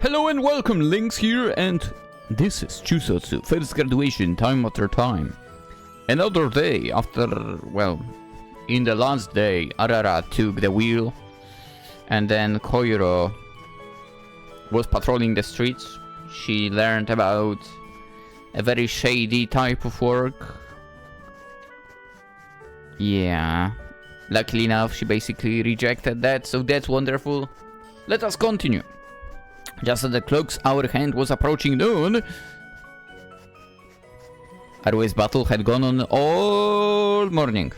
Hello and welcome, Lynx here, and this is Chuusotsu, first graduation, time after time. Another day after, well, in the last day, Arara took the wheel, and then Koiro was patrolling the streets. She learned about a very shady type of work. Yeah, luckily enough, she basically rejected that, so that's wonderful. Let us continue. Just as the clock's hour hand was approaching noon, Harue's battle had gone on all morning.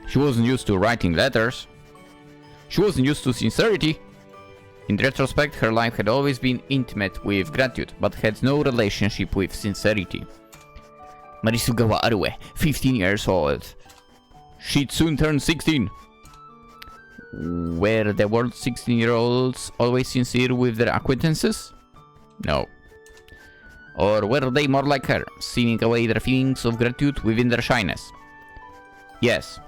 She wasn't used to writing letters. She wasn't used to sincerity. In retrospect, her life had always been intimate with gratitude, but had no relationship with sincerity. Marisugawa Arue, 15 years old. She'd soon turn 16. Were the world's 16-year-olds always sincere with their acquaintances? No. Or were they more like her, sealing away their feelings of gratitude within their shyness? Yes.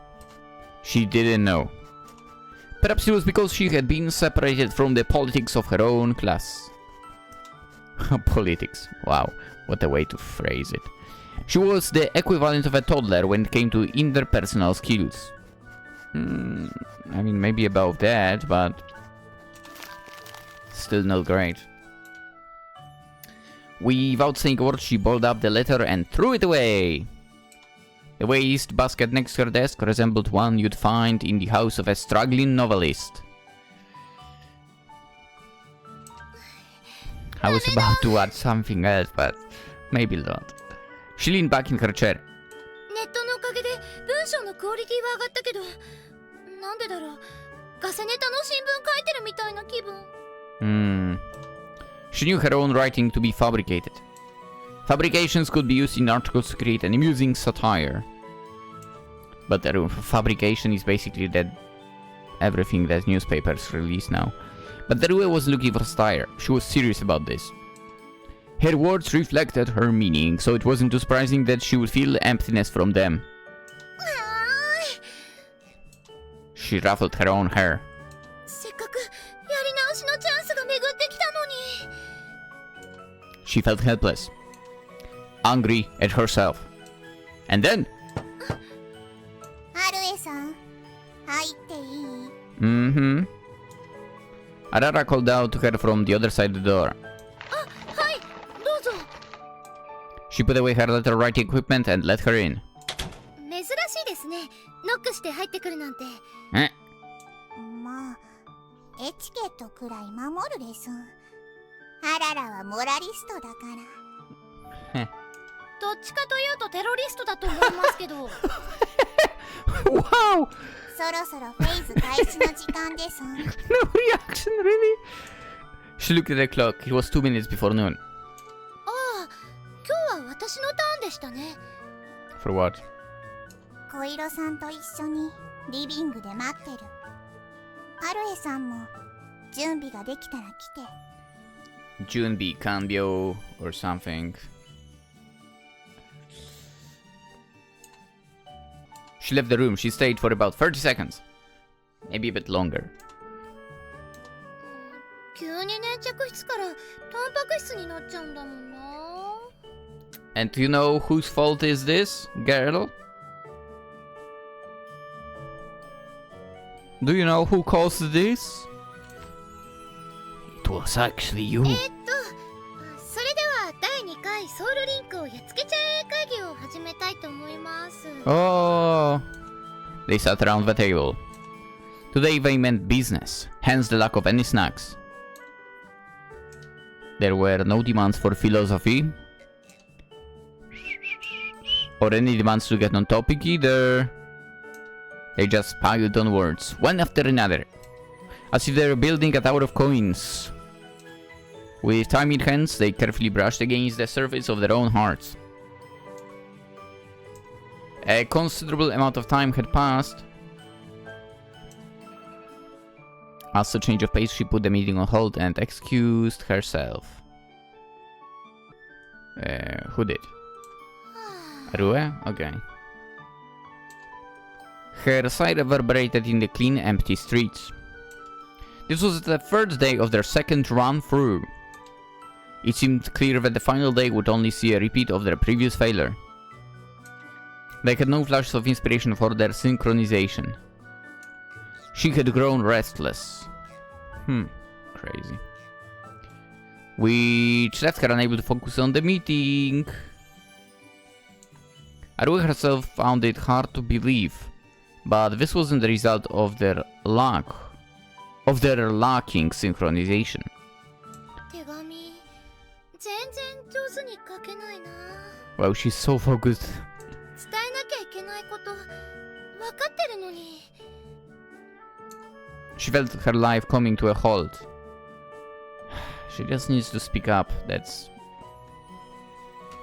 She didn't know. Perhaps it was because she had been separated from the politics of her own class. Politics. Wow, what a way to phrase it. She was the equivalent of a toddler when it came to interpersonal skills. I mean, maybe above that, but still not great. Without saying a word, she balled up the letter and threw it away. The waste basket next to her desk resembled one you'd find in the house of a struggling novelist. I was about to add something else, but maybe not. She leaned back in her chair. She knew her own writing to be fabricated. Fabrications could be used in articles to create an amusing satire. But fabrication is basically that everything that newspapers release now. But Darue was looking for satire. She was serious about this. Her words reflected her meaning, so it wasn't too surprising that she would feel emptiness from them. She ruffled her own hair. She felt helpless, angry at herself. And then... Arara called out to her from the other side of the door. She put away her letter writing equipment and let her in. Eh? Wow! No reaction, really? She looked at the clock. It was 2 minutes before noon. For what? Junbi, Kanbyo, or something. She left the room. She stayed for about 30 seconds. Maybe a bit longer. And do you know whose fault is this, girl? Do you know who caused this? It was actually you. Oh, they sat around the table. Today they meant business, hence the lack of any snacks. There were no demands for philosophy, or any demands to get on topic either. They just piled on words, one after another, as if they were building a tower of coins. With time in hands, they carefully brushed against the surface of their own hearts. A considerable amount of time had passed. As a change of pace, she put the meeting on hold and excused herself. Who did? Arue? Okay. Her sigh reverberated in the clean, empty streets. This was the third day of their second run through. It seemed clear that the final day would only see a repeat of their previous failure. They had no flashes of inspiration for their synchronization. She had grown restless. Crazy. Which left her unable to focus on the meeting. Aru herself found it hard to believe, but this wasn't the result of their lacking synchronization. Wow, she's so focused. She felt her life coming to a halt. She just needs to speak up. That's...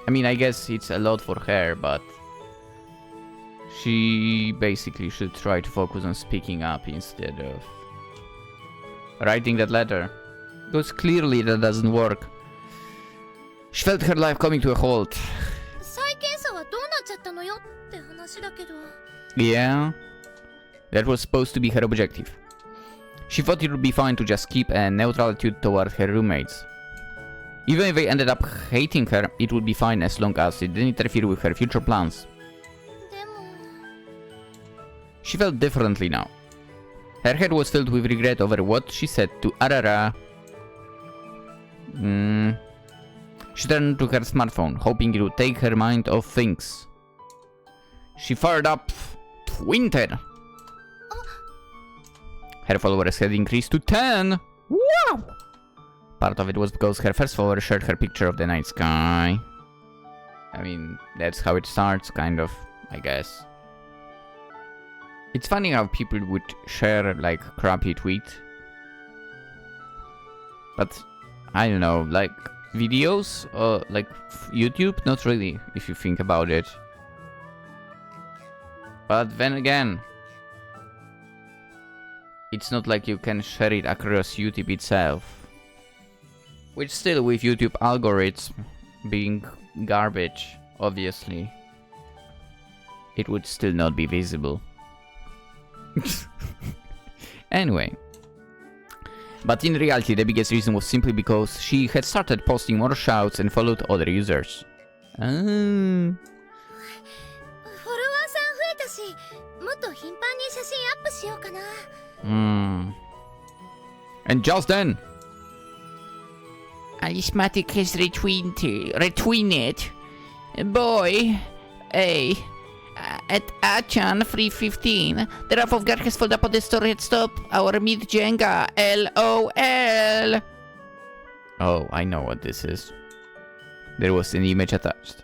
I mean, I guess it's a lot for her, but... she basically should try to focus on speaking up instead of... writing that letter. Because clearly that doesn't work. She felt her life coming to a halt. Yeah, that was supposed to be her objective. She thought it would be fine to just keep a neutral attitude toward her roommates. Even if they ended up hating her, it would be fine as long as it didn't interfere with her future plans. She felt differently now. Her head was filled with regret over what she said to Arara. She turned to her smartphone, hoping it would take her mind off things. She fired up Twitter. Her followers had increased to 10. Wow! Part of it was because her first follower shared her picture of the night sky. I mean, that's how it starts, kind of, I guess. It's funny how people would share, like, crappy tweet. But, I don't know, like, videos, or, like, YouTube? Not really, if you think about it. But then again, it's not like you can share it across YouTube itself. Which still, with YouTube algorithms being garbage, obviously, it would still not be visible. Anyway. But in reality, the biggest reason was simply because she had started posting more shouts and followed other users. And just then, Alismatic has retweeted. Boy, at Achan 315, the Wrath of God has followed up on the story at stop our mid Jenga. LOL. Oh, I know what this is. There was an image attached.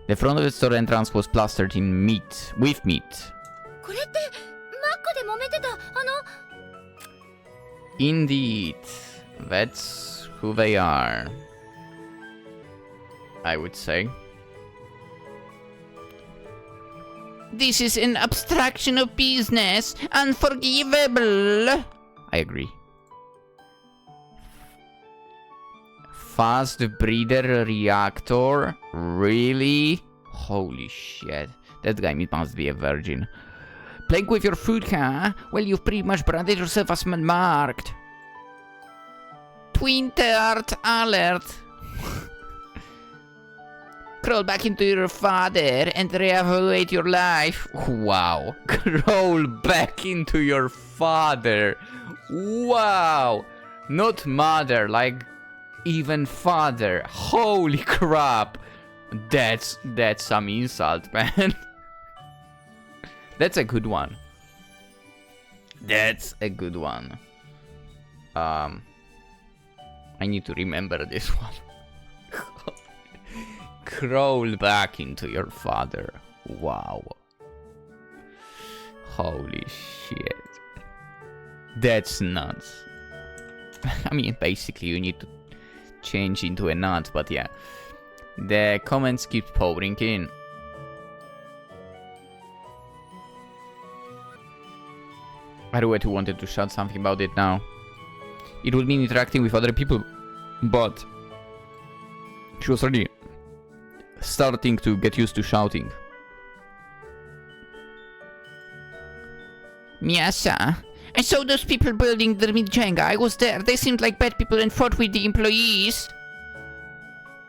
The front of the store entrance was plastered in meat, with meat. Indeed, that's who they are, I would say. This is an abstraction of business, unforgivable. I agree. Fast breeder reactor? Really? Holy shit. That guy must be a virgin. Playing with your food, huh? Well, you've pretty much branded yourself as man-marked. Twintert alert. Crawl back into your father and reevaluate your life. Wow. Crawl back into your father. Wow. Not mother, like even father. Holy crap. That's some insult, man. That's a good one. That's a good one. I need to remember this one. Crawl back into your father. Wow. Holy shit. That's nuts. I mean, basically you need to change into a nut, but yeah. The comments keep pouring in. Aruetu wanted to shout something about it now. It would mean interacting with other people, but she was already starting to get used to shouting. Miasa, I saw those people building the Jenga. I was there. They seemed like bad people and fought with the employees.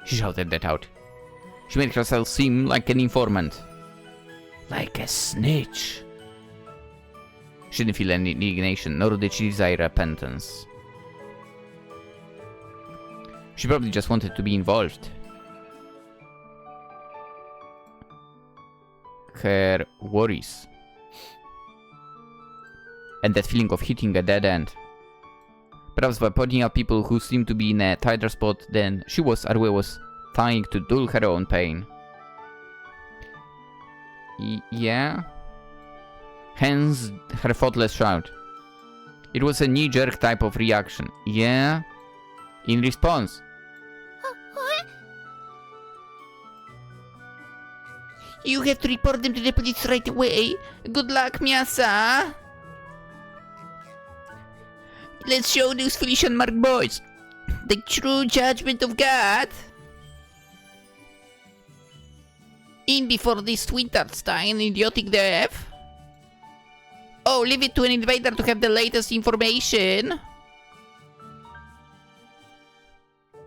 She shouted that out. She made herself seem like an informant. Like a snitch. She didn't feel any indignation, nor did she desire repentance. She probably just wanted to be involved. Her worries. And that feeling of hitting a dead end. Perhaps by pointing out people who seemed to be in a tighter spot than she was, Arue was trying to dull her own pain. Yeah? Hence her thoughtless shout. It was a knee-jerk type of reaction. Yeah? In response. You have to report them to the police right away. Good luck, Miasa. Let's show those foolish unmarked boys the true judgment of God. In before these twintards die an idiotic death. Oh, leave it to an invader to have the latest information.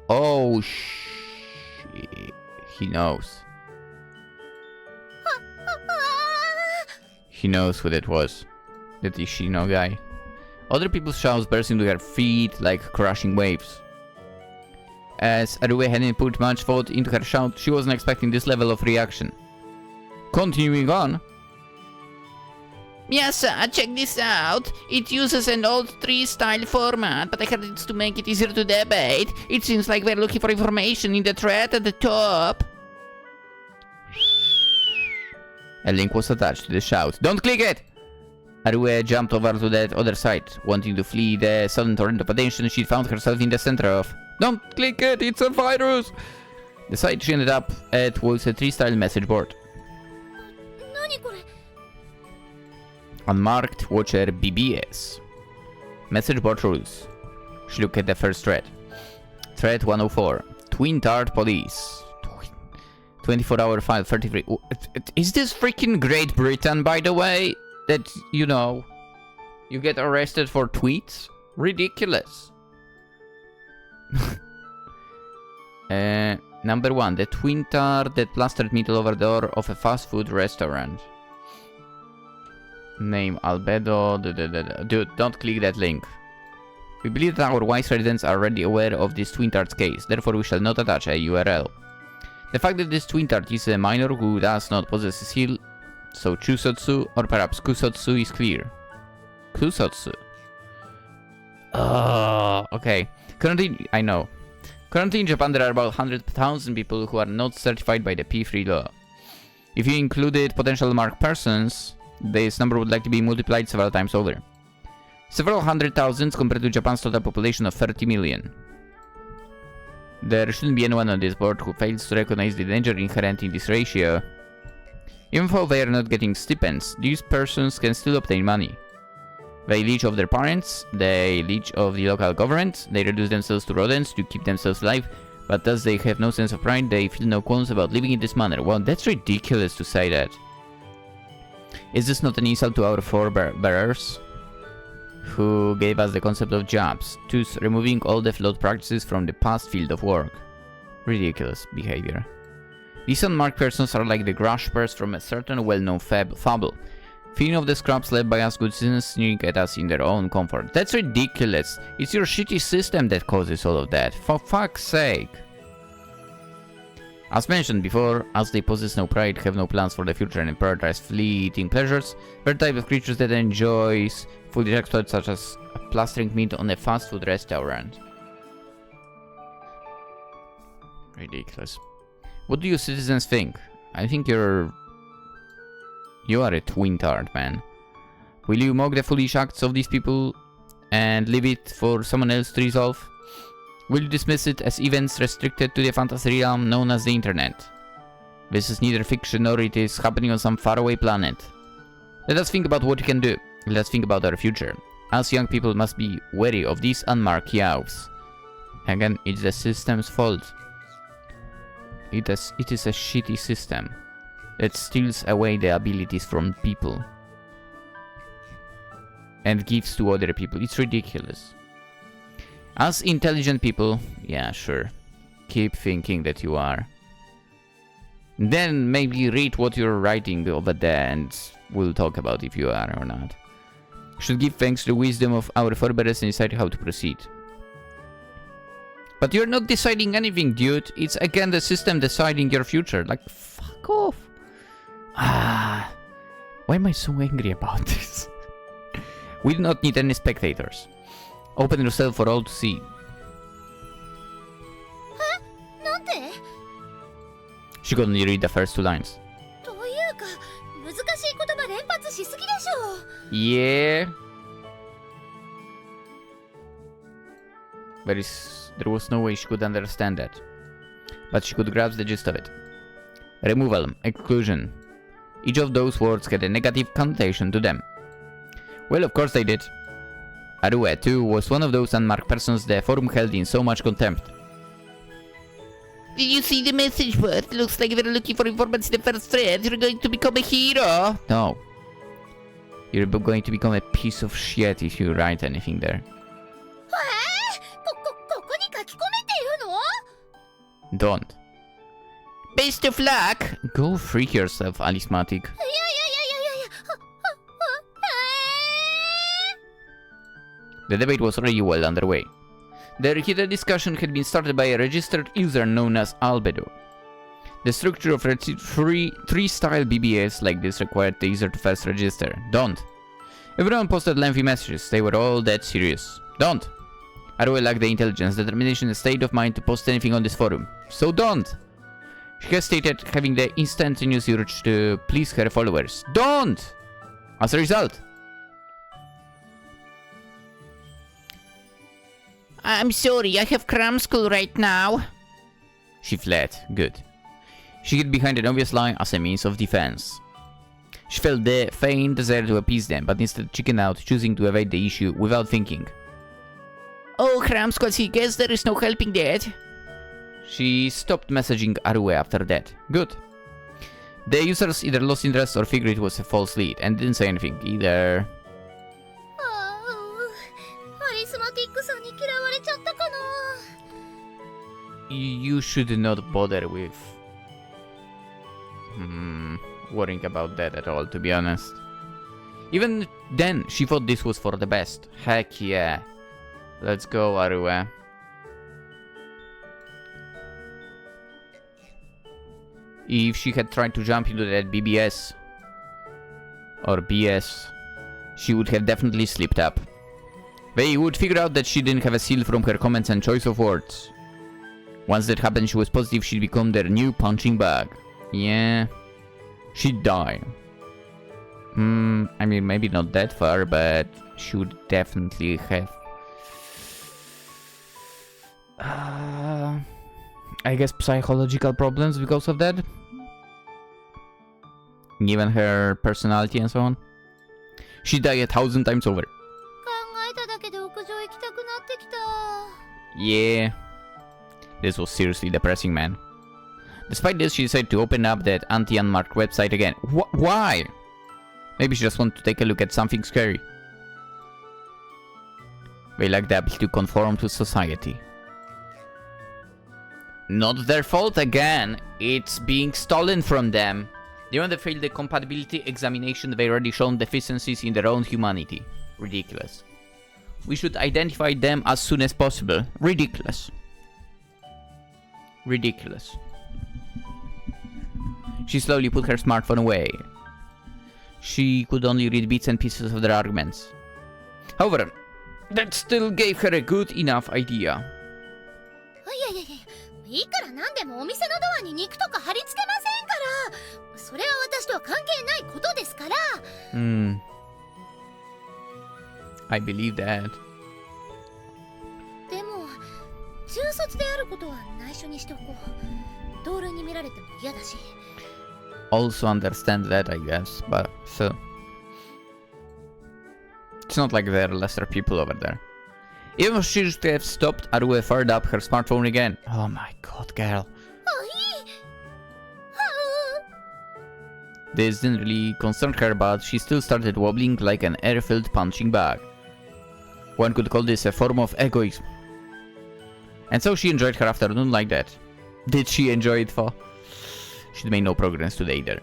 Oh, he knows. He knows who that was. That Ishino guy. Other people's shouts burst into her feet like crashing waves. As Arue hadn't put much thought into her shout, she wasn't expecting this level of reaction. Continuing on. Miasa, check this out. It uses an old tree-style format, but I heard it's to make it easier to debate. It seems like we're looking for information in the thread at the top. A link was attached to the shout. Don't click it! Arue jumped over to that other side, wanting to flee the sudden torrent of attention she found herself in the center of. Don't click it, it's a virus! The site she ended up at was a tree-style message board. Unmarked Watcher BBS. Message board rules. She looked at the first thread. Thread 104. Twin-tard police. 24-hour file 33. Is this freaking Great Britain, by the way? That, you know, you get arrested for tweets? Ridiculous. Number 1. The twin-tard that plastered meat all over the door of a fast food restaurant. Name Albedo. Dude, don't click that link. We believe that our wise residents are already aware of this twin-tard's case, therefore we shall not attach a URL. The fact that this twin-tard is a minor who does not possess a seal, so Chuusotsu or perhaps Kusotsu is clear. Kusotsu. Okay. Currently in Japan there are about 100,000 people who are not certified by the P3 law. If you included potential marked persons, this number would likely be multiplied several times over. Several hundred thousands compared to Japan's total population of 30 million. There shouldn't be anyone on this board who fails to recognize the danger inherent in this ratio. Even though they are not getting stipends, these persons can still obtain money. They leech of their parents, they leech of the local government, they reduce themselves to rodents to keep themselves alive, but thus they have no sense of pride, they feel no qualms about living in this manner. Well, that's ridiculous to say that. Is this not an insult to our forebearers, who gave us the concept of jobs, thus removing all the flawed practices from the past field of work? Ridiculous behavior. These unmarked persons are like the graspers from a certain well-known fable, feeding off the scraps left by us good citizens, sneering at us in their own comfort. That's ridiculous. It's your shitty system that causes all of that. For fuck's sake. As mentioned before, as they possess no pride, have no plans for the future and prioritize fleeting pleasures, they're the type of creatures that enjoys foolish exploits such as plastering meat on a fast food restaurant. Ridiculous. What do you citizens think? I think you are a twin-tard, man. Will you mock the foolish acts of these people and leave it for someone else to resolve? Will you dismiss it as events restricted to the fantasy realm known as the internet? This is neither fiction nor it is happening on some faraway planet. Let us think about what we can do. Let us think about our future. Us young people must be wary of these unmarked youths. Again, it's the system's fault. It is a shitty system that steals away the abilities from people. and gives to other people. It's ridiculous. As intelligent people, yeah, sure. Keep thinking that you are. Then maybe read what you're writing over there and we'll talk about if you are or not. Should give thanks to the wisdom of our forebears and decide how to proceed. But you're not deciding anything, dude. It's again the system deciding your future. Like, fuck off. Why am I so angry about this? We do not need any spectators. Open yourself for all to see. She could only read the first 2 lines. Yeah. There was no way she could understand that. But she could grasp the gist of it. Removal, exclusion. Each of those words had a negative connotation to them. Well, of course they did. Arue, too, was one of those unmarked persons the forum held in so much contempt. Did you see the message board? Looks like we're looking for informants in the first thread. You're going to become a hero. No. You're going to become a piece of shit if you write anything there. Don't. Best of luck. Go freak yourself, Alismatic. The debate was already well underway. The heated discussion had been started by a registered user known as Albedo. The structure of 3-style BBS like this required the user to first register. Don't. Everyone posted lengthy messages. They were all dead serious. Don't. Arue lacked the intelligence, determination, and state of mind to post anything on this forum. So don't. She hesitated, having the instantaneous urge to please her followers. Don't. As a result, I'm sorry, I have cram school right now. She fled. Good. She hid behind an obvious lie as a means of defense. She felt the faint desire to appease them, but instead chickened out, choosing to evade the issue without thinking. Oh, cram school, I guess there is no helping that. She stopped messaging Arue after that. Good. The users either lost interest or figured it was a false lead, and didn't say anything either. You should not bother with worrying about that at all, to be honest. Even then, she thought this was for the best. Heck yeah. Let's go, Arue. If she had tried to jump into that BBS or BS, she would have definitely slipped up. They would figure out that she didn't have a seal from her comments and choice of words. Once that happened, she was positive she'd become their new punching bag. Yeah. She'd die. I mean, maybe not that far, but she would definitely have... I guess psychological problems because of that. Given her personality and so on. She'd die 1,000 times over. Yeah. This was seriously depressing, man. Despite this, she decided to open up that anti-unmarked website again. Why? Maybe she just wanted to take a look at something scary. They lack the ability to conform to society. Not their fault again. It's being stolen from them. They want to fail the compatibility examination. They already shown deficiencies in their own humanity. Ridiculous. We should identify them as soon as possible. Ridiculous. Ridiculous. She slowly put her smartphone away. She could only read bits and pieces of their arguments. However, that still gave her a good enough idea. I believe that. Also understand that, I guess, but still. It's not like there are lesser people over there. Even if she should have stopped, Arue fired up her smartphone again. Oh my god, girl. This didn't really concern her, but she still started wobbling like an air-filled punching bag. One could call this a form of egoism. And so she enjoyed her afternoon like that. Did she enjoy it, for? She made no progress today either.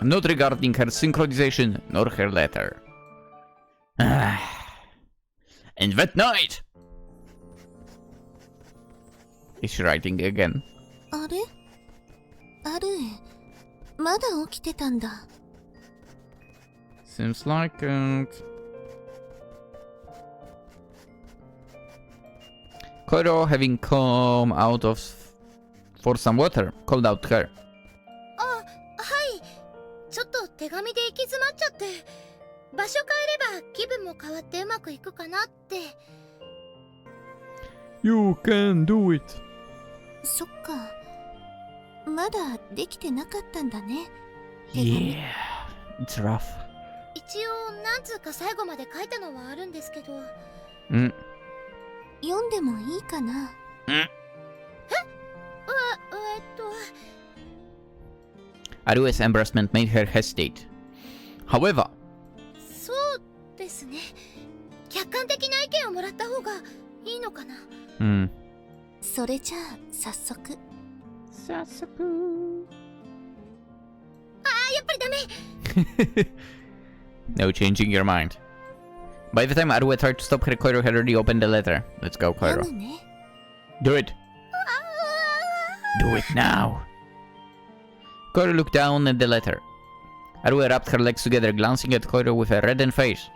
Not regarding her synchronization, nor her letter. And that night! Is she writing again? あれアルエ、まだ起きてたんだ。Seems like Koiro, having come out of for some water, called out to her. あ、はい。ちょっと手紙で行き詰まっちゃって。場所変えれば気分も変わってうまくいくかなって。You can do it. そっか。まだできてなかったんだね。Yeah, it's rough. 一応何通か最後まで書いたのはあるんですけど。読んでもいいかな。Arue's embarrassment made her hesitate. However, そうですね。客観的な意見をもらった方がいいのかな。それじゃあ早速。やっぱりダメ。No changing your mind. By the time Arue tried to stop her, Koiro had already opened the letter. Let's go, Koiro. Do it. Do it now. Koiro looked down at the letter. Arue wrapped her legs together, glancing at Koiro with a reddened face.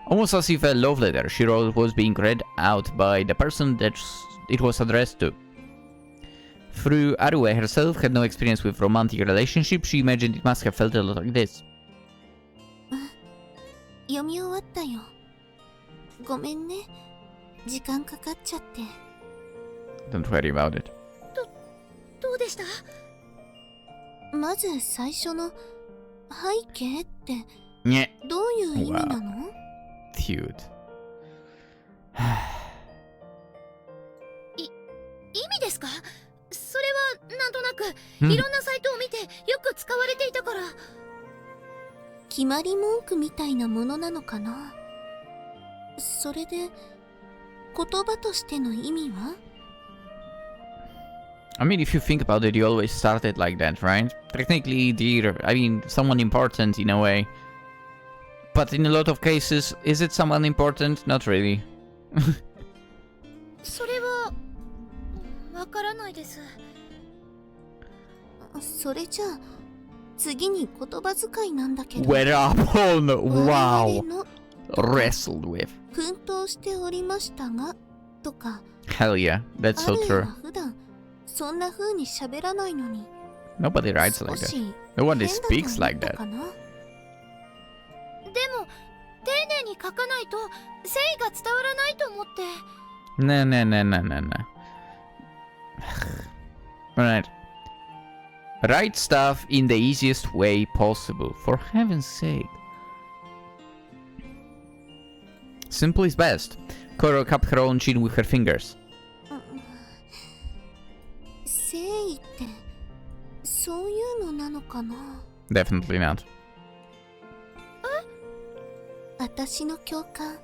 Almost as if a love letter she wrote was being read out by the person that it was addressed to. Through Arue herself had no experience with romantic relationships, she imagined it must have felt a lot like this. 読み終わったよ。ごめんね。時間かかっちゃって。Don't worry about it. どうでした？まず最初の背景ってどういう意味なの？ Cute. 意味ですか？それはなんとなくいろんなサイトを見てよく使われていたから。決まり文句みたいなものなのかな。それで言葉としての意味は？ I mean, if you think about it, you always started like that, right? Technically, someone important in a way. But in a lot of cases, is it someone important? Not really. それはわからないです。それじゃあ次に言葉遣いなんだけど。Whereupon, wow, wrestled with. 奮闘しておりましたがとか。Hell yeah, that's so true. 普段そんな風に喋らないのに。Nobody writes like that. Nobody speaks like that. でも丁寧に書かないと誠意が伝わらないと思って。No. Alright. Write stuff in the easiest way possible, for heaven's sake. Simple is best. Koiro cupped her own chin with her fingers. 誠意ってそういうのなのかな？ Definitely not. 私の教官、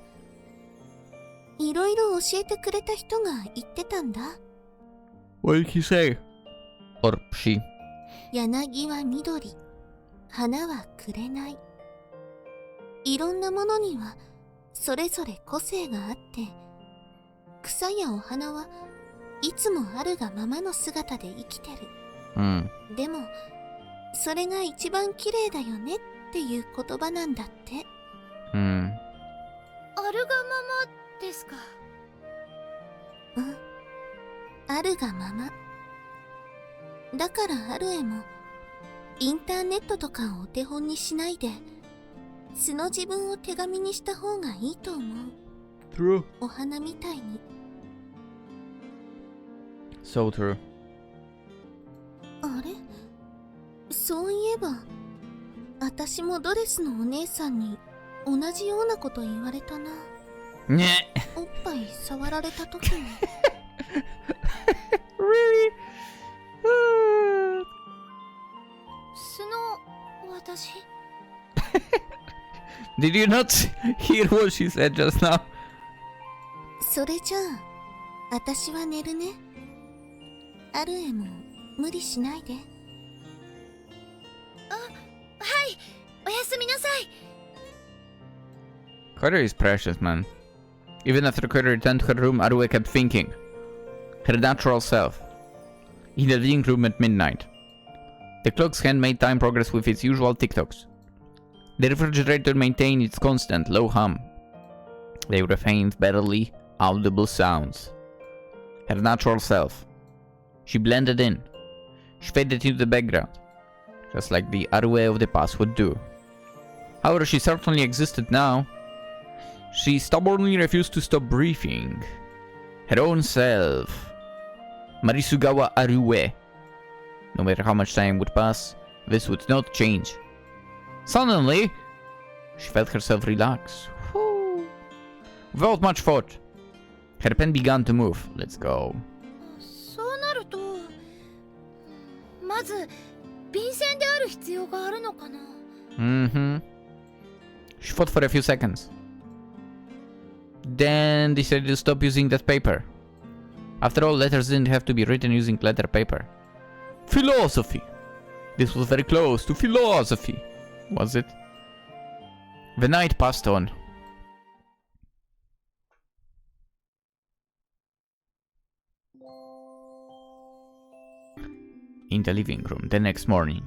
いろいろ教えてくれた人が言ってたんだ。What did he say? Or she? 柳は緑、花は紅。いろんなものにはそれぞれ個性があって、草やお花はいつもあるがままの姿で生きてる。でも、それが一番綺麗だよねっていう言葉なんだって。あるがままですか？あるがまま。だからアルエもインターネットとかをお手本にしないで素の自分を手紙にした方がいいと思う。True. お花みたいに。So true. あれ？そういえば私もドレスのお姉さんに同じようなこと言われたな。ね。おっぱい触られた時に。Really? 素のじ。 Did you not hear what she said just now? それじゃあ私は寝るね。アルエも無理しないで。あ、はい、おやすみなさい。 Koira is precious, man. Even after Koira returned to her room, Arue kept thinking. Her natural self. In the living room at midnight. The clock's hand made time progress with its usual tick-tocks. The refrigerator maintained its constant low hum. They were faint, barely audible sounds. Her natural self. She blended in. She faded into the background, just like the Arue of the past would do. However, she certainly existed now. She stubbornly refused to stop breathing. Her own self. Marisugawa Arue. No matter how much time would pass, this would not change. Suddenly, she felt herself relax. Whew. Without much thought, her pen began to move. Let's go. そうなると、まず便箋である必要があるのかな。Mm-hmm. She thought for a few seconds. Then decided to stop using that paper. After all, letters didn't have to be written using letter paper. Philosophy! This was very close to philosophy, was it? The night passed on. In the living room the next morning,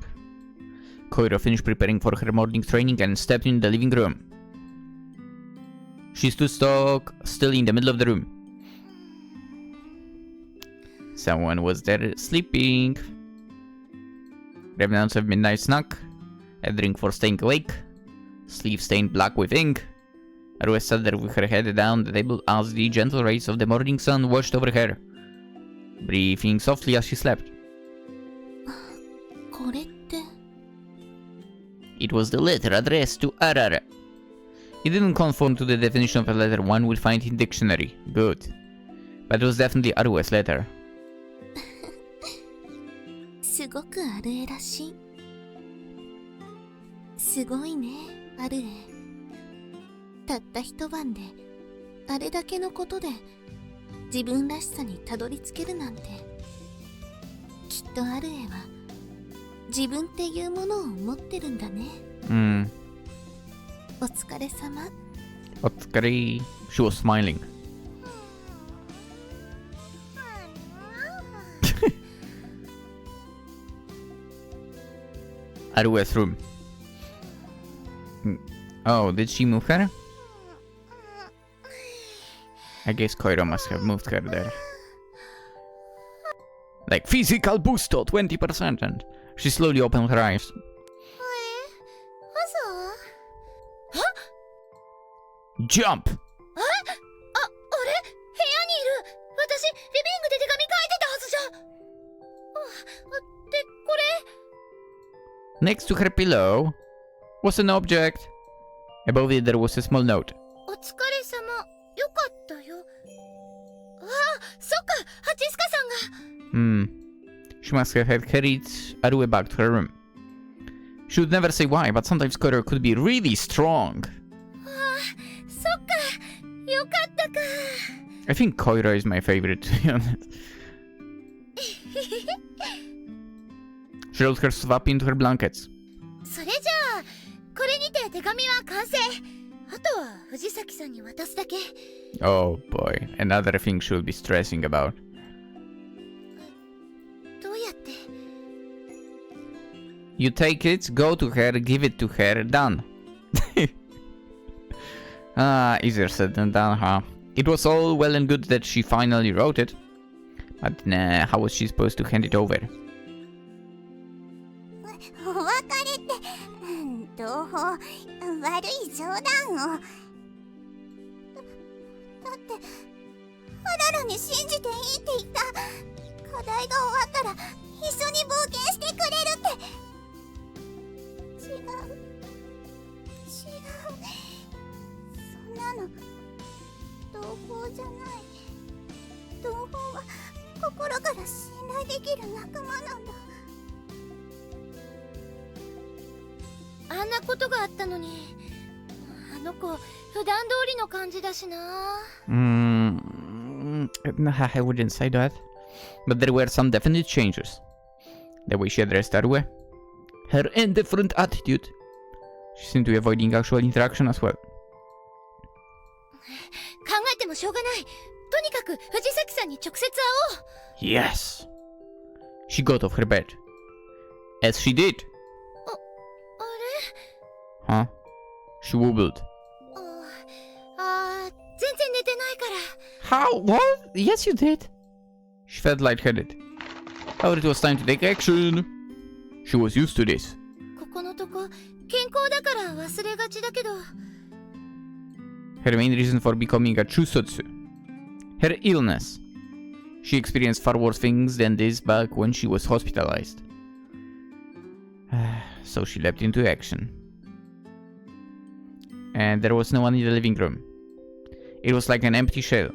Koira finished preparing for her morning training and stepped in the living room. She stood stock still in the middle of the room. Someone was there sleeping. Remnants of midnight snack, a drink for staying awake, sleeve stained black with ink. Arue sat there with her head down the table as the gentle rays of the morning sun washed over her, breathing softly as she slept. これって。 It was the letter addressed to Arara. It didn't conform to the definition of a letter one would find in dictionary. Good. But it was definitely Arue's letter. すごくアルエらしい。すごいね、アルエ。たった一晩であれだけのことで自分らしさにたどり着けるなんて。きっとアルエは自分っていうものを持ってるんだね。お疲れ様。お疲れ。She was smiling. Arue's room. Oh, did she move her? I guess Koira must have moved her there. Like physical boost 20%, and she slowly opened her eyes. Jump! あれ、部屋にいる。私、リビングで手紙書いてたはずじゃ。で、これ。 Next to her pillow was an object. Above it there was a small note. お疲れ様。よかったよ。あ、そっか、ハチスカさんが。She must have carried Arue back to her room. She would never say why, but sometimes Koira could be really strong. そっか、よかったか。 I think Koira is my favorite, to be honest. She rolled herself up into her blankets. それじゃあ、これにて手紙は完成。あとは藤崎さんに渡すだけ。 Oh boy, another thing she will be stressing about. どうやって？ You take it, go to her, give it to her, done. Easier said than done, huh? It was all well and good that she finally wrote it. But nah, how was she supposed to hand it over? お別れって、同胞、悪い冗談を。だって、あららに信じていいって言った。課題が終わったら一緒に冒険してくれるって。違う。そんなの、同胞じゃない。同胞は心から信頼できる仲間なんだ。あんなことがあったのに、あの子普段通りの感じだしな。I wouldn't say that. But there were some definite changes. The way she addressed Arue. Her indifferent attitude. She seemed to be avoiding actual interaction as well. 考えてもしょうがない。とにかく藤崎さんに直接会おう。Yes! She got off her bed. As she did. あれ Huh? She wobbled. 全然寝てないから。How? What? Yes, you did. She felt lightheaded. However, it was time to take action. She was used to this. ここのとこ健康だから忘れがちだけど。Her main reason for becoming a Chuusotsu. Her illness. She experienced far worse things than this back when she was hospitalized. So she leapt into action. And there was no one in the living room. It was like an empty shell.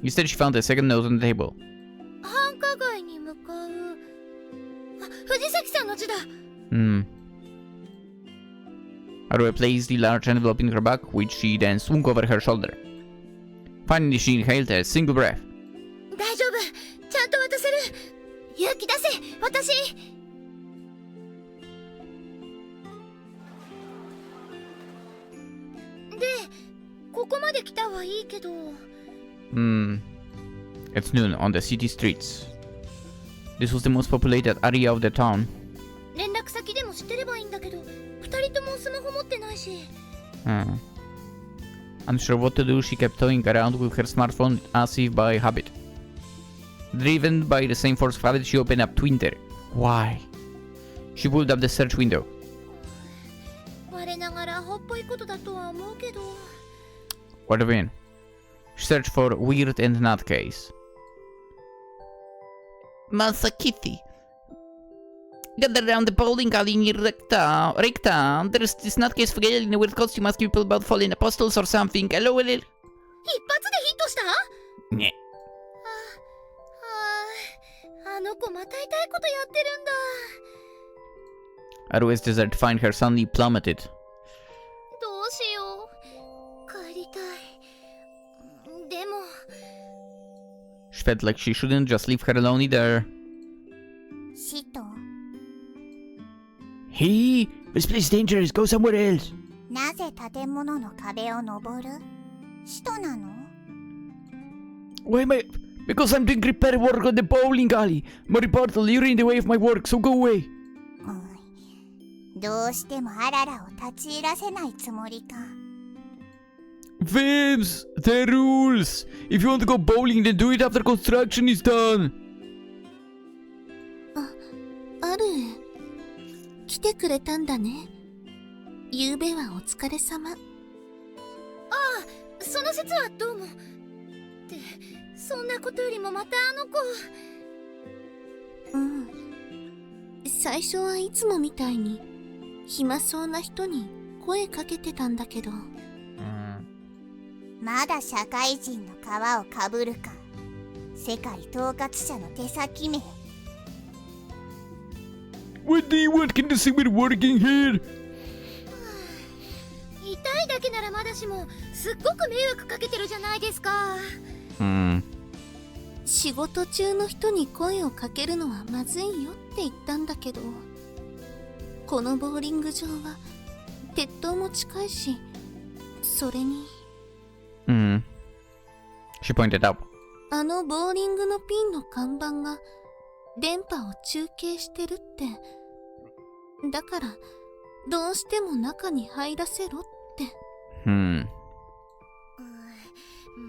Instead, she found a second note on the table. 繁華街に向かう。藤崎さんの字だ。Arue placed the large envelope in her back, which she then swung over her shoulder. Finally, she inhaled a single breath. 大丈夫。ちゃんと渡せる。勇気出せ。私。で、ここまで来たはいいけど。It's noon on the city streets. This was the most populated area of the town. 連絡先でも知ってればいいんだけど、二人ともスマホ持ってないし。Unsure what to do, she kept toying around with her smartphone as if by habit. Driven by the same force of habit, she opened up Twitter. Why? She pulled up the search window. 我ながらほっぽいことだとは思うけど。What do you mean? She searched for weird and nutcase. Masa Kitty. Gather around the bowling alley near Recta. There's this nutcase figure in a weird costume asking people about fallen apostles or something. LOL. 一発でヒットした？ね。あの子また痛いことやってるんだ。Arue's desire to find her suddenly plummeted. どうしよう。帰りたい。でも。She felt like she shouldn't just leave her alone either. シト。Hey, this place is dangerous. Go somewhere else. なぜ建物の壁を登る？シトなの？ Why am I? Because I'm doing repair work on the bowling alley. More importantly, you're in the way of my work, so go away. どうしてもアララを立ち入らせないつもりか。Vims, the rules. If you want to go bowling, then do it after construction is done. ある。来てくれたんだね。昨べはお疲れ様。ああ、その説はどうも。って、そんなことよりもまたあの子。最初はいつもみたいに暇そうな人に声かけてたんだけど。まだ社会人の皮をかぶるか。世界統括者の手先め。What do you want? Can you see we're working here? 痛いだけならまだしも、すっごく迷惑かけてるじゃないですか。仕事中の人に声をかけるのはまずいよって言ったんだけど、このボーリング場は鉄塔も近いし、それにShe pointed up. あのボーリングのピンの看板が電波を中継してるって。だからどうしても中に入らせろって。モノ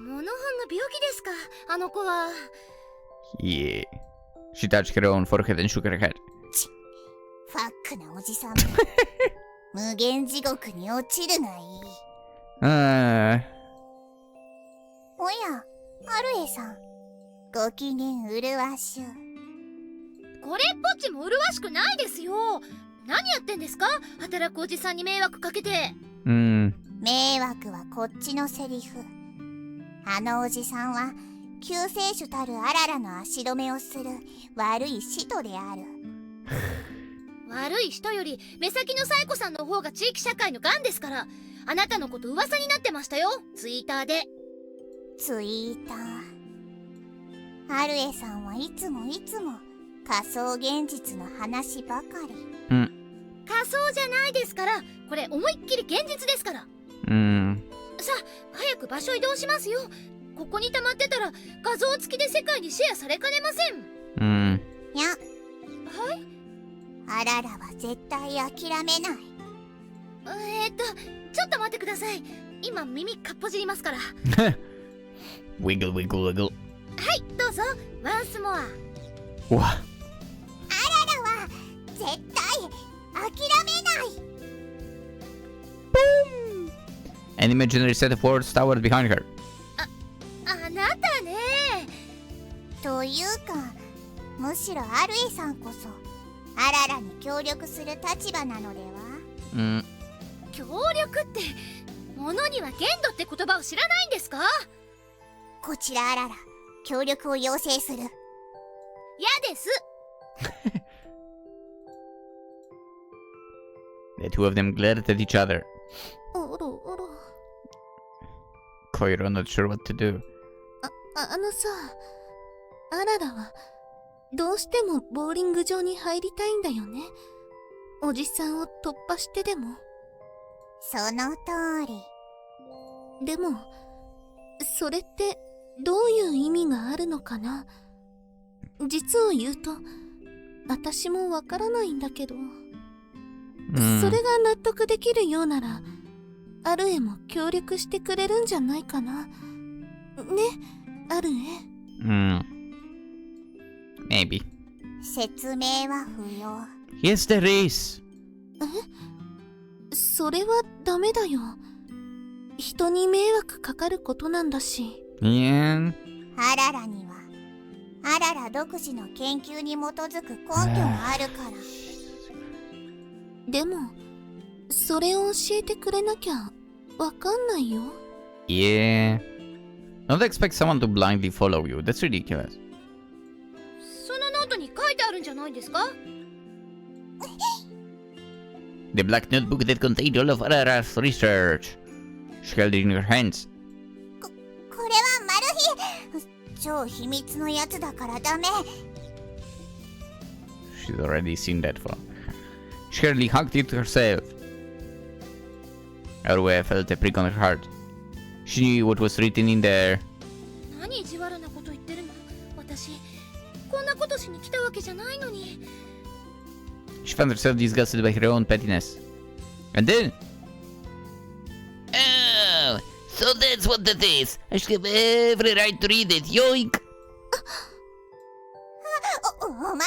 ホンの病気ですか、あの子は。Yeah. She touched her own forehead and shook her head. ファックなおじさん。無限地獄に落ちるがいい。おや、アルエさん。ご機嫌うるわしゅう。これっぽっちもうるわしくないですよ。何やってんですか、働くおじさんに迷惑かけて。迷惑はこっちのセリフ。あのおじさんは救世主たるアララの足止めをする悪い使徒である。悪い人より目先のサイコさんの方が地域社会のガンですから。あなたのこと噂になってましたよ、ツイッターで。ツイッター。アルエさんはいつも仮想現実の話ばかり。仮想じゃないですから、これ思いっきり現実ですから。さあ早く場所移動しますよ。ここに溜まってたら画像付きで世界にシェアされかねません。いや、はい。あららは絶対諦めない。ちょっと待ってください。今耳かっぽじりますから。Wiggle, wiggle, wiggle. はい、どうぞ。ワンスモア。わ。あららは絶対諦めない。An imaginary set of words towered behind her. あなたね。というか、むしろアルエさんこそあららに協力する立場なのでは？協力って、物には限度って言葉を知らないんですか？こちらあらら、協力を要請する。嫌です。The two of them glared at each other. おろおろ。Koiro not sure what to do. あのさ、あららはどうしてもボーリング場に入りたいんだよね。おじさんを突破してでも。その通り。でもそれってどういう意味があるのかな。実を言うと私もわからないんだけど、それが納得できるようならアルエも協力してくれるんじゃないかな。ね、アルエ。Maybe. 説明は不要。 Yes, there is. それはダメだよ。人に迷惑かかることなんだし。Yeah. あららにはあらら独自の研究に基づく根拠があるから。でもそれを教えてくれなきゃわかんないよ。Yeah. Don't expect someone to blindly follow you. That's ridiculous. そのノートに書いてあるんじゃないですか？ The black notebook that contained all of Arara's research. She held it in her hands. これはマル秘。超秘密のやつだからダメ。She's already seen that far. She hardly hugged it herself. Arue felt a prick on her heart. She knew what was written in there. 何意地悪なこと言ってるの？私こんなことしに来たわけじゃないのに。She found herself disgusted by her own pettiness. And then... Oh, so that's what that is. I should have every right to read it. Yoink! お前何をす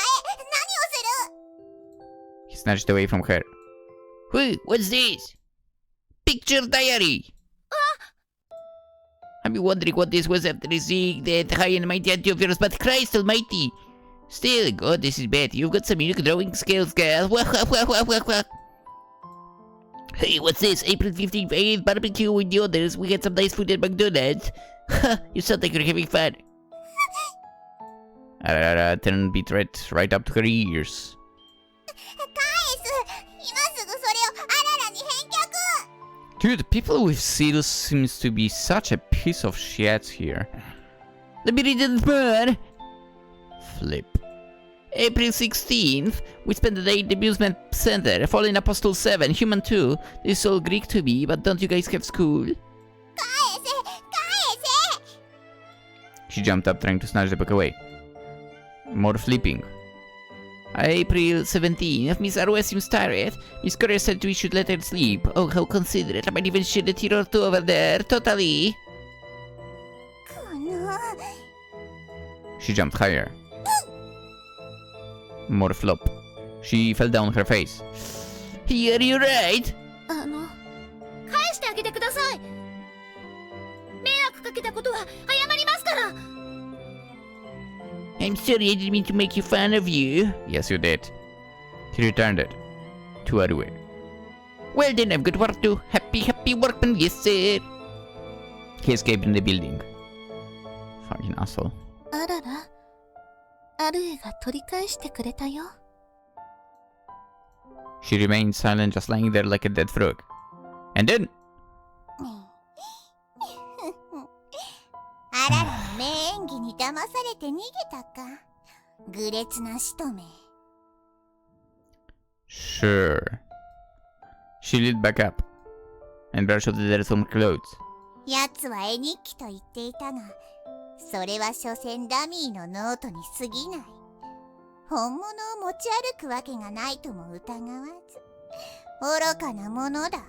る？ He snatched away from her. Who? What's this? Picture diary! I've been wondering what this was after seeing that high and mighty auntie of yours, but Christ almighty! Still, God, this is bad. You've got some unique drawing skills, girl. Hey, what's this? April 15th, I ate barbecue with the others. We had some nice food at McDonald's. You sound like you're having fun. Arara turned beat red right up to her ears. 今すぐそれをあららに返却。 Dude, people with seals seems to be such a piece of shit here. Let me read it more. Flip. April 16th, we spent the day at the amusement center. Fallen Apostle 7, Human 2. This is all Greek to me, but don't you guys have school? She jumped up, trying to snatch the book away. More flipping. April 17th, Miss Arue seems tired. Miss Courier said we should let her sleep. Oh, how considerate. I might even shed a tear or two over there. Totally. She jumped higher. More flop. She fell down on her face. Hey, are you right? 返してあげてください。迷惑かけたことは謝りますから。I'm sorry, I didn't mean to make you fun of you. Yes, you did. He returned it to Arue. Well then, I've got work to. Happy workman, yes sir. He escaped in the building. Fucking asshole. あらら、アルエが取り返してくれたよ。She remained silent, just lying there like a dead frog. And then... あららの名演技に騙されて逃げたか。愚劣な使徒め。Sure. She lit back up and brushed off the dirt from her clothes. 奴は絵日記と言っていたが、それは所詮ダミーのノートに過ぎない。本物を持ち歩くわけがないとも疑わず、愚かなものだ。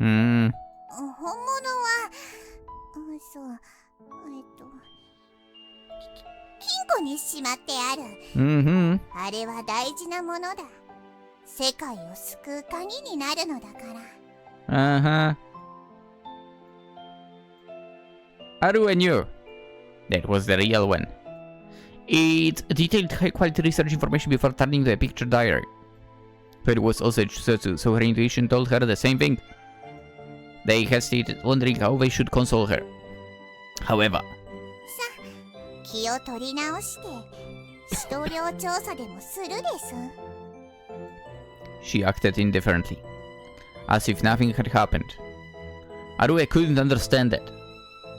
Hmm. 本物は、そう、金庫にしまってある。Mm-hmm. あれは大事なものだ。世界を救う鍵になるのだから。Uh-huh. Aru knew that was the real one. It detailed high-quality research information before turning to a picture diary. But it was also a Chuusotsu, so her intuition told her the same thing. They hesitated, wondering how they should console her. However, 気を取り直して、使徒量調査でもするです。she acted indifferently, as if nothing had happened. Arue couldn't understand that.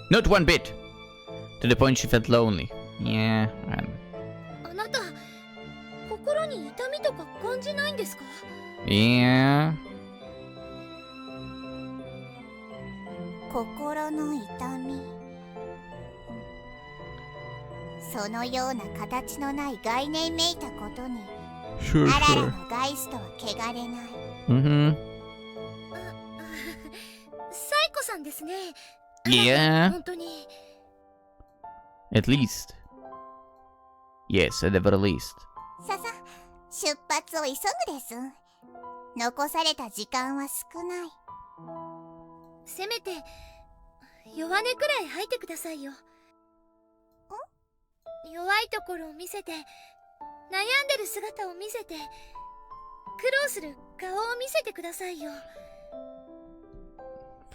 Not one bit! To the point she felt lonely. Yeah, あなた、心に痛みとか感じないんですか？ yeah. 心の痛み。そのような形のない概念めいたことに、Sure, あらら sure. のガイストは汚れない。Mm-hmm. サイコさんですね。Yeah. 本当に。At least. Yes, at the very least. さ、出発を急ぐです。残された時間は少ない。せめて弱音くらい吐いてくださいよ。弱いところを見せて、悩んでる姿を見せて、苦労する顔を見せてくださいよ。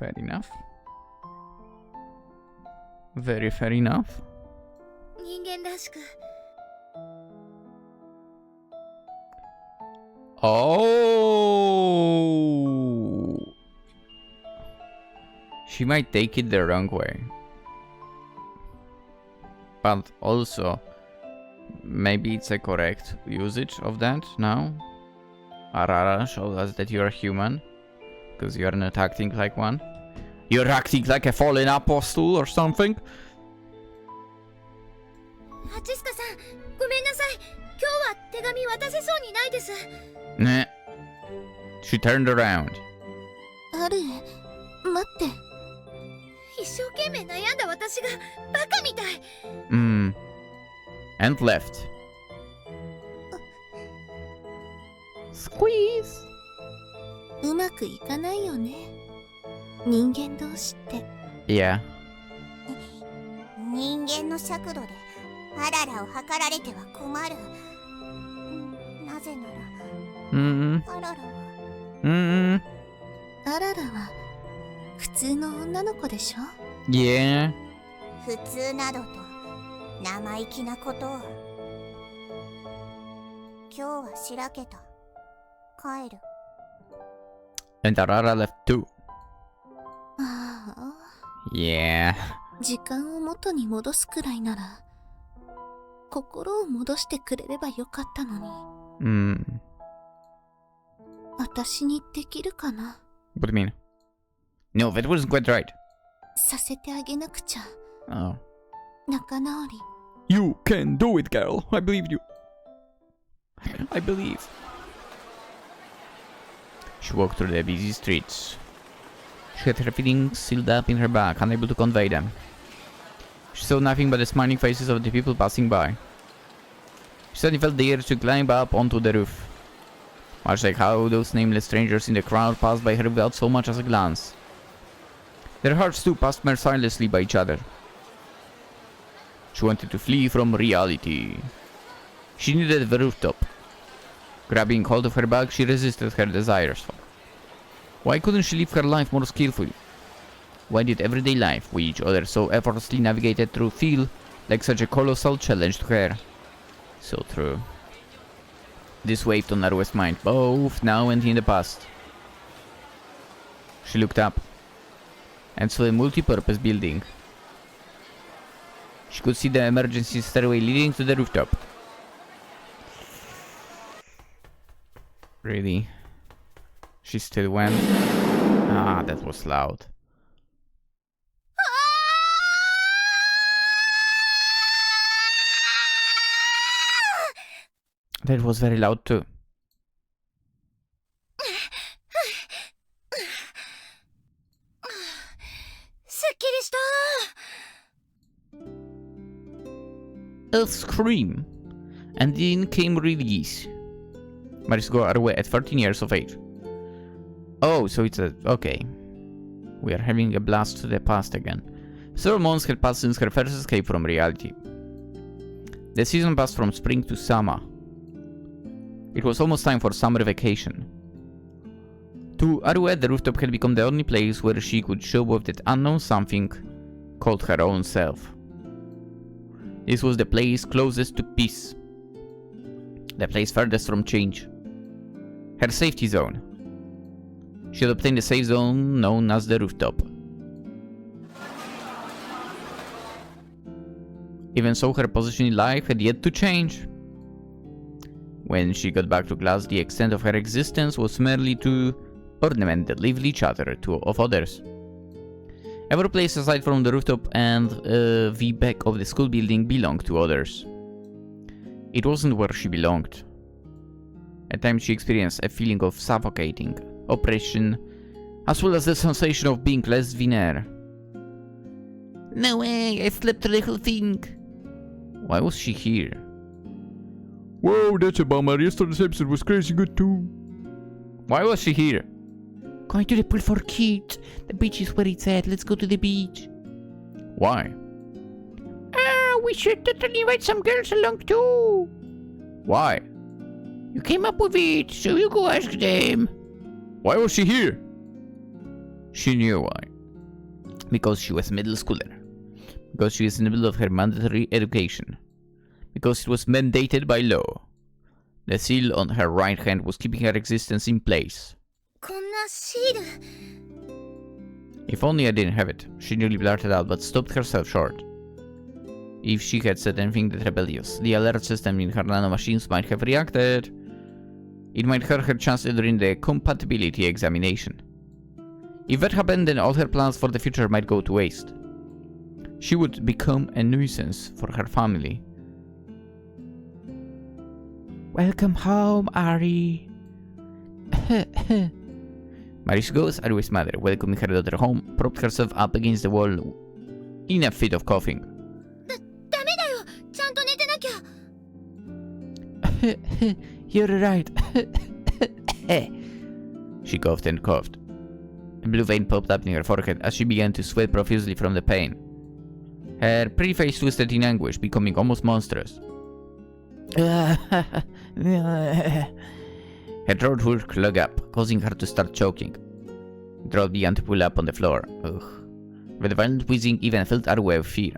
Fair enough. Very fair enough. 人間らしく。 Oh! She might take it the wrong way. But also, maybe it's a correct usage of that now. Arara shows us that you are human, because you are not acting like one. You're acting like a fallen apostle or something. ハチスカさん、ごめんなさい。今日は手紙渡せそうにないです。 Nah. She turned around. ある、待って。一生懸命悩んだ私がバカみたい。And left. Squeeze. うまくいかないよね。人間同士って。Yeah. 人間の尺度であららを測られては困る。なぜなら、あららは、あららは普通の女の子でしょ？ Yeah. 普通などと生意気なことを。今日はしらけた。帰る。 And Arara left too. ああ。Yeah. 時間を元に戻すくらいなら、心を戻してくれればよかったのに。私にできるかな？ What do you mean? No, that wasn't quite right. させてあげなくちゃ。Oh. 仲直り。 You can do it, girl. I believe you. I believe. She walked through the busy streets. She had her feelings sealed up in her back, unable to convey them. She saw nothing but the smiling faces of the people passing by. She suddenly felt the urge to climb up onto the roof, much like how those nameless strangers in the crowd passed by her without so much as a glance. Their hearts too passed mercilessly by each other. She wanted to flee from reality. She needed the rooftop. Grabbing hold of her bag, she resisted her desires. Why couldn't she live her life more skillfully? Why did everyday life, which others so effortlessly navigated through, feel like such a colossal challenge to her? So true. This weighed on Arue's mind, both now and in the past. She looked up and saw a multi-purpose building. She could see the emergency stairway leading to the rooftop. Really? She still went? Ah, that was loud. That was very loud too. A scream, and then came release. Marisugo Arue at 13 years of age. Oh, so it's a... okay. We are having a blast to the past again. Several months had passed since her first escape from reality. The season passed from spring to summer. It was almost time for summer vacation. To Arue, the rooftop had become the only place where she could show off that unknown something called her own self. This was the place closest to peace. The place furthest from change. Her safety zone. She had obtained a safe zone known as the rooftop. Even so, her position in life had yet to change. When she got back to class, the extent of her existence was merely to ornament the lively chatter of others. Every place aside from the rooftop and the back of the school building belonged to others. It wasn't where she belonged. At times she experienced a feeling of suffocating, oppression, as well as the sensation of being less than air. No way, I slept through the whole thing. Why was she here? Whoa, that's a bummer. Yesterday's episode was crazy good too. Why was she here? Going to the pool for kids. The beach is where it's at. Let's go to the beach. Why? We should totally invite some girls along too. Why? You came up with it, so you go ask them. Why was she here? She knew why. Because she was a middle schooler. Because she was in the middle of her mandatory education. Because it was mandated by law. The seal on her right hand was keeping her existence in place. If only I didn't have it, she nearly blurted out, but stopped herself short. If she had said anything that rebellious, the alert system in her nanomachines might have reacted. It might hurt her chances during the compatibility examination. If that happened, then all her plans for the future might go to waste. She would become a nuisance for her family. Welcome home, Ari. Marisugo, Arue's mother, welcoming her daughter home, propped herself up against the wall in a fit of coughing. You're right. She coughed and coughed. A blue vein popped up in her forehead as she began to sweat profusely from the pain. Her pretty face twisted in anguish, becoming almost monstrous. Her throat would clog up, causing her to start choking. The throat began to pull up on the floor. Ugh. The violent wheezing even filled Arue with fear.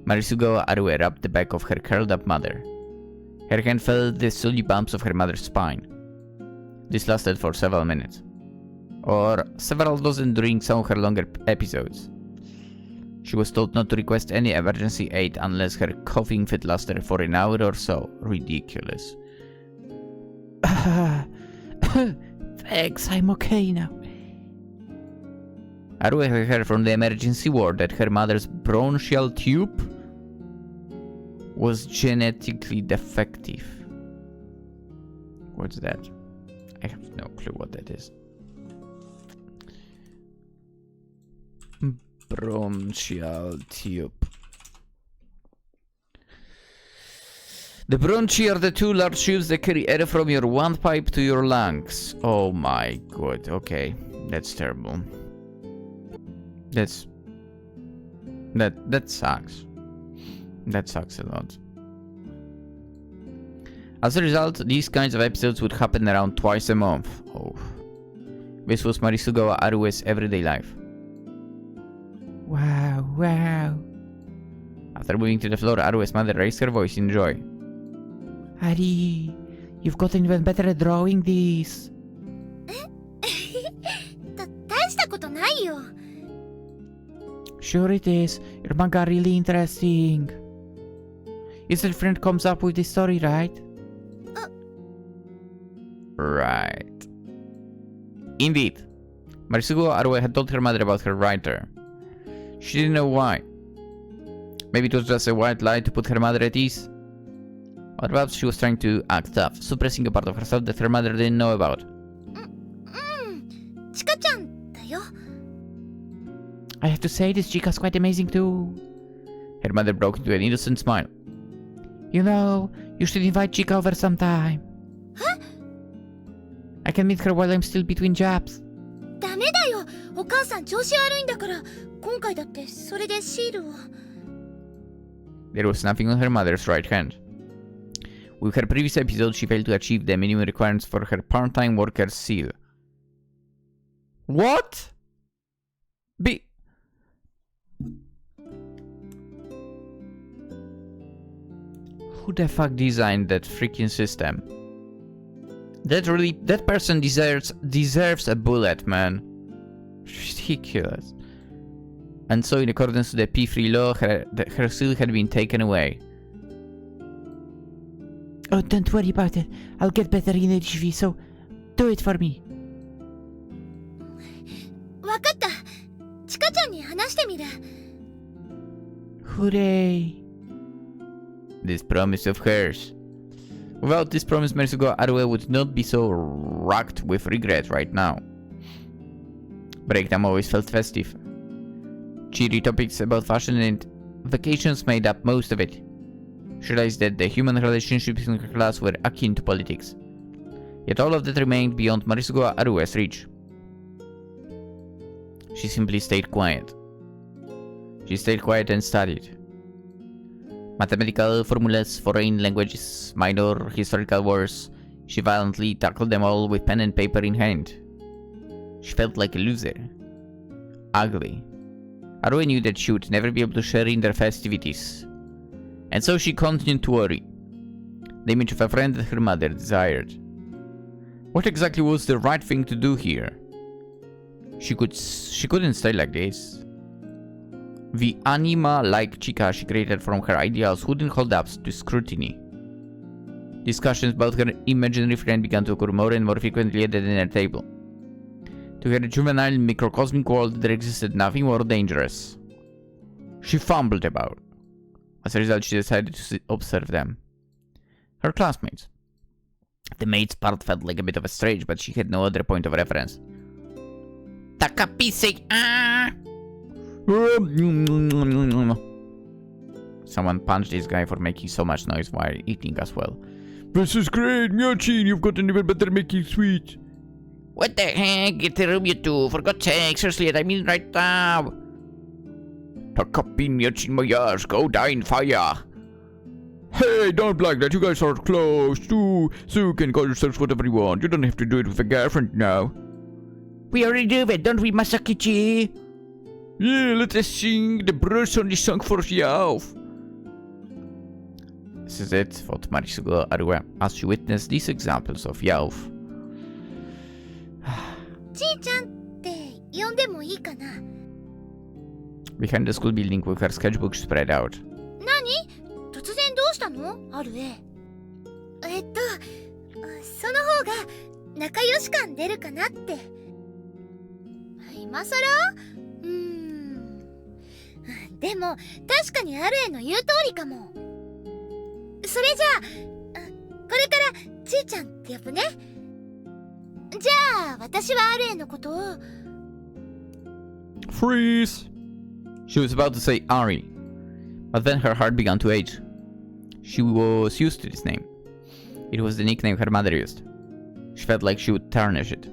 Marisugo Arue rubbed the back of her curled-up mother. Her hand felt the sully bumps of her mother's spine. This lasted for several minutes. Or several dozen during some of her longer episodes. She was told not to request any emergency aid unless her coughing fit lasted for an hour or so. Ridiculous. Thanks, I'm okay now. Arue had heard from the emergency ward that her mother's bronchial tube was genetically defective. What's that? I have no clue what that is. Bronchial tube. The bronchi are the two large tubes that carry air from your windpipe to your lungs. Oh my god, okay. That's terrible. That sucks. That sucks a lot. As a result, these kinds of episodes would happen around twice a month. Oh. This was Marisugo Arue's everyday life. Wow. After moving to the floor, Arue's mother raised her voice in joy. Ari, You've gotten even better at drawing these. 大したことないよ。 Sure it is. Your manga are really interesting. Your friend comes up with this story, right? Right. Indeed. Marisugo Arue had told her mother about her writer. She didn't know why. Maybe it was just a white lie to put her mother at ease. Or perhaps she was trying to act tough, suppressing a part of herself that her mother didn't know about. チカちゃんだよ。 I have to say, this chica's quite amazing too. Her mother broke into an innocent smile. You know, you should invite Chica over sometime. Huh? I can meet her while I'm still between jobs. ダメだよ。お母さん調子悪いんだから。今回だってそれでシールを。 There was nothing on her mother's right hand. With her previous episode, she failed to achieve the minimum requirements for her part-time worker's seal. What? Who the fuck designed that freaking system? That person deserves a bullet, man. Ridiculous. And so, in accordance to the P3 law, her seal had been taken away. Oh, don't worry about it. I'll get better in HV, so do it for me. わかった。チカちゃんに話してみる。 Hooray! This promise of hers. Without this promise, Marisugo Arue would not be so racked with regret right now. Break time always felt festive. Cheery topics about fashion and vacations made up most of it. She realized that the human relationships in her class were akin to politics. Yet all of that remained beyond Marisugo Arue's reach. She simply stayed quiet. She stayed quiet and studied. Mathematical formulas, foreign languages, minor historical wars, she violently tackled them all with pen and paper in hand. She felt like a loser. Ugly. Arue knew that she would never be able to share in their festivities. And so she continued to worry. The image of a friend that her mother desired. What exactly was the right thing to do here? She couldn't stay like this. The anima-like chica she created from her ideals wouldn't hold up to scrutiny. Discussions about her imaginary friend began to occur more and more frequently at the dinner table. To her juvenile microcosmic world there existed nothing more dangerous. She fumbled about. As a result, she decided to observe them. Her classmates. The maid's part felt like a bit of a stretch, but she had no other point of reference. Takapise, Someone punched this guy for making so much noise while eating as well. This is great, Myochin, you've gotten even better making sweets. What the heck? Get the room, you two. For God's sake, seriously, I mean right now. Takapi, Myochin, my ass, go die in fire. Hey, don't like that, you guys are close too, so you can call yourselves whatever you want. You don't have to do it with a girlfriend now. We already do it, don't we, Masakichi? Yeah, let us sing the brush on the song for yourself. This is it, thought Marisugo Arue, as she witnessed these examples of Yauf. ちーちゃんって呼んでもいいかな。 Behind the school building with her sketchbook spread out. 何？突然どうしたの？あるえ。その方が仲良し感出るかなって。今さら？でも確かにあるえの言う通りかも。それじゃあ、これからちーちゃんって呼ぶね。じゃあ私はあるえのことを。Freeze! She was about to say Ari, but then her heart began to ache. She was used to this name. It was the nickname her mother used. She felt like she would tarnish it.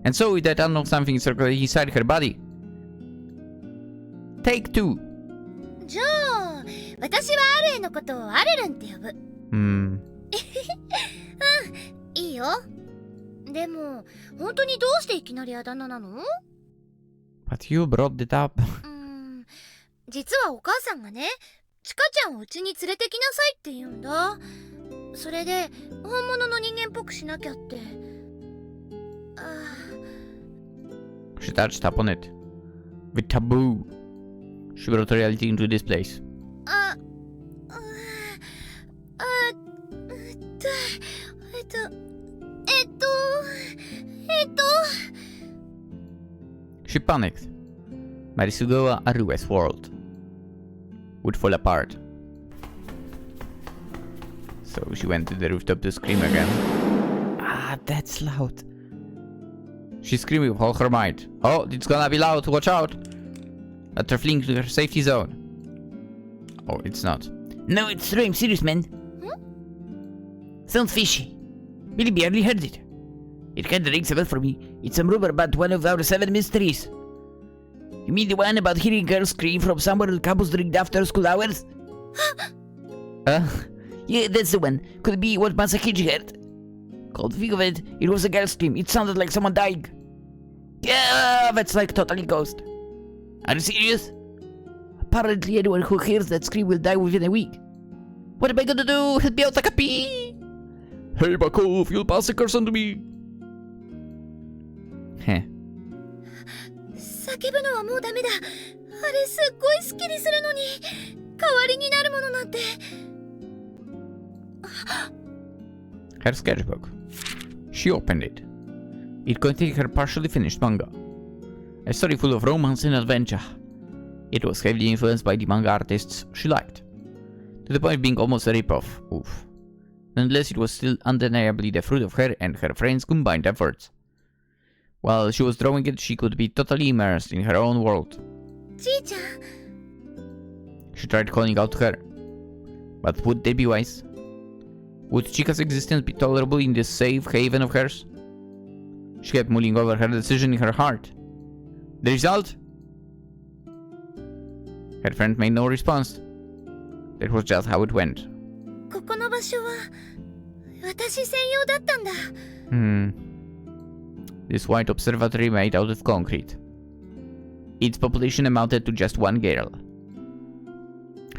And so with that unknown something circulating inside her body. Take two. じゃあ私はあるえのことをアルルンって呼ぶ。いいよ。でも本当にどうしていきなりあだ名なの？ But you brought it up. 実はお母さんがね、ちかちゃんをうちに連れてきなさいって言うんだ。それで本物の人間っぽくしなきゃって。She touched upon it. With taboo. She brought reality into this place. あ、えっと、えっと、えっと、えっと。She panicked. Marisugawa Arue's world would fall apart. So she went to the rooftop to scream again. Ah, that's loud. She screamed with all her might. Oh, it's gonna be loud, watch out! Let her fling to her safety zone. Oh, it's not. No, it's true, I'm serious, man. Sounds fishy. Billy barely heard it. It kinda rings a bell for me. It's some rumor about one of our 7 mysteries. You mean the one about hearing girls scream from somewhere on campus during the after school hours? Yeah, that's the one. Could it be what Masakichi heard? Come to think of it, it was a girl scream. It sounded like someone dying. Yeah, that's like totally ghost. Are you serious? Apparently anyone who hears that scream will die within a week. What am I gonna do? Help me out, Takapi! Hey, Buckle, you'll pass a curse on to me. Heh. 叫ぶのはもうダメだ。あれすっごいスッキリするのに代わりになるものなんて。Her sketchbook. She opened it. It contained her partially finished manga. A story full of romance and adventure. It was heavily influenced by the manga artists she liked, to the point of being almost a rip-off. Oof. Nonetheless, it was still undeniably the fruit of her and her friends' combined efforts. While she was drawing it, she could be totally immersed in her own world. じいちゃん。 She tried calling out to her. But would they be wise? Would Chika's existence be tolerable in this safe haven of hers? She kept mulling over her decision in her heart. The result? Her friend made no response. That was just how it went. ここの場所は私専用だったんだ。This white observatory made out of concrete. Its population amounted to just one girl.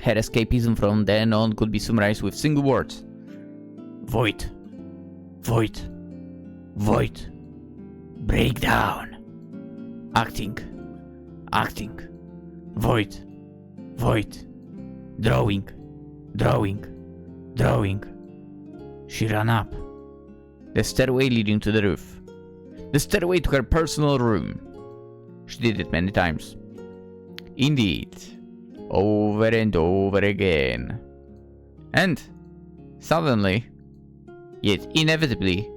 Her escapism from then on could be summarized with single words. Void. Void. Void. Breakdown. Acting. Acting. Void. Void. Drawing. Drawing. Drawing. She ran up. The stairway leading to the roof. The stairway to her personal room. She did it many times. Indeed. Over and over again. And, suddenly, yet inevitably,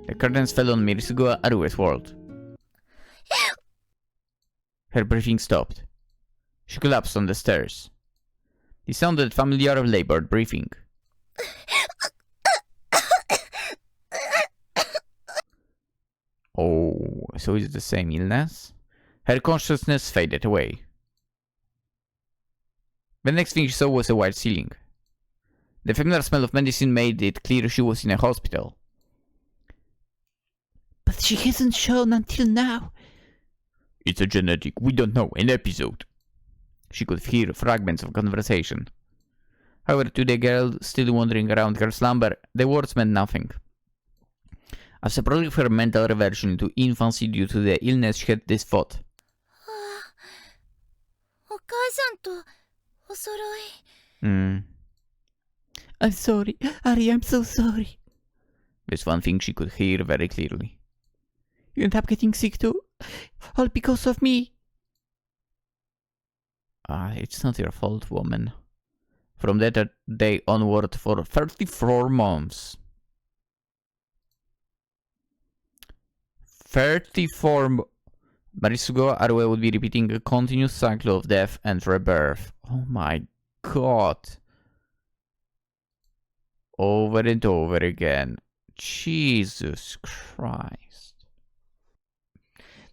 the curtains fell on Mirisugawa Arue's world. Her breathing stopped. She collapsed on the stairs. It sounded familiar of labored breathing. Oh, so is it the same illness? Her consciousness faded away. The next thing she saw was a white ceiling. The familiar smell of medicine made it clear she was in a hospital. But she hasn't shown until now. It's a genetic, we don't know, an episode. She could hear fragments of conversation. However, to the girl still wandering around her slumber, the words meant nothing. As a product of her mental reversion into infancy due to the illness, she had this thought. お母さんとお揃い。I'm sorry, Ari, I'm so sorry. There's one thing she could hear very clearly. You end up getting sick too? All because of me. It's not your fault, woman. From that day onward for 34 months. 34 Marisugawa Arue would be repeating a continuous cycle of death and rebirth. Oh my god. Over and over again. Jesus Christ.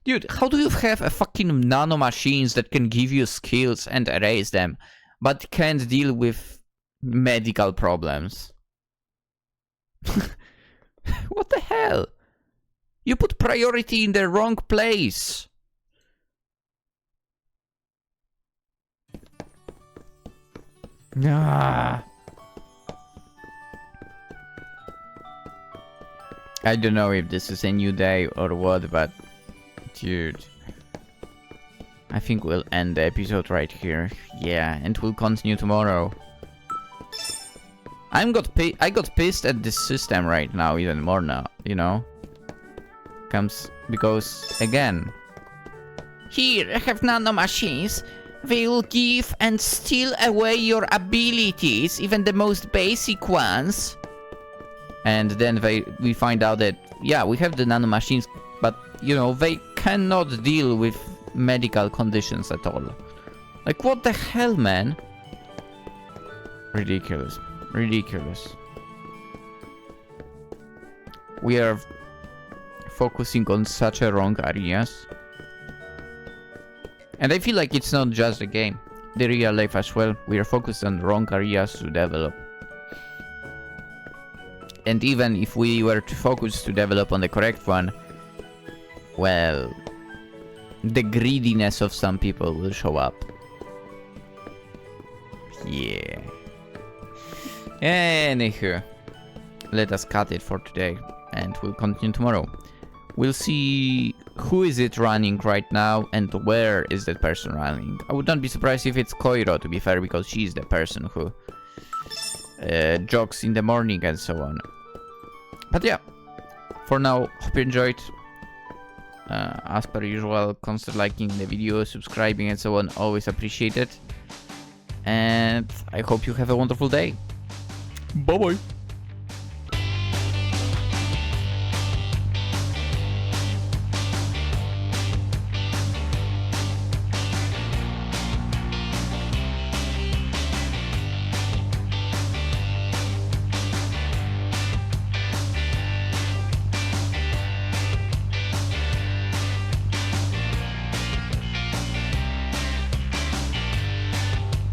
Dude, how do you have a fucking nanomachines that can give you skills and erase them, but can't deal with medical problems? What the hell? You put priority in the wrong place. I don't know if this is a new day or what, but dude, I think we'll end the episode right here. Yeah, and we'll continue tomorrow. I got pissed at this system right now even more now, you know? Because again, Here, have nanomachines. They will give and steal away your abilities, even the most basic ones. and then we find out that, yeah, we have the nanomachines, but, you know, they cannot deal with medical conditions at all. Like, what the hell, man? Ridiculous. Ridiculous. We are focusing on such a wrong areas. And I feel like it's not just the game. The real life as well. We are focused on wrong areas to develop. And even if we were to focus to develop on the correct one, well, the greediness of some people will show up. Yeah. Anywho, let us cut it for today, and we'll continue tomorrow. We'll see who is it running right now, and where is that person running. I would not be surprised if it's Koiro, to be fair, because she's the person who jogs in the morning and so on. But yeah, for now, hope you enjoyed. As per usual, consider liking the video, subscribing and so on, always appreciated. And I hope you have a wonderful day. Bye bye.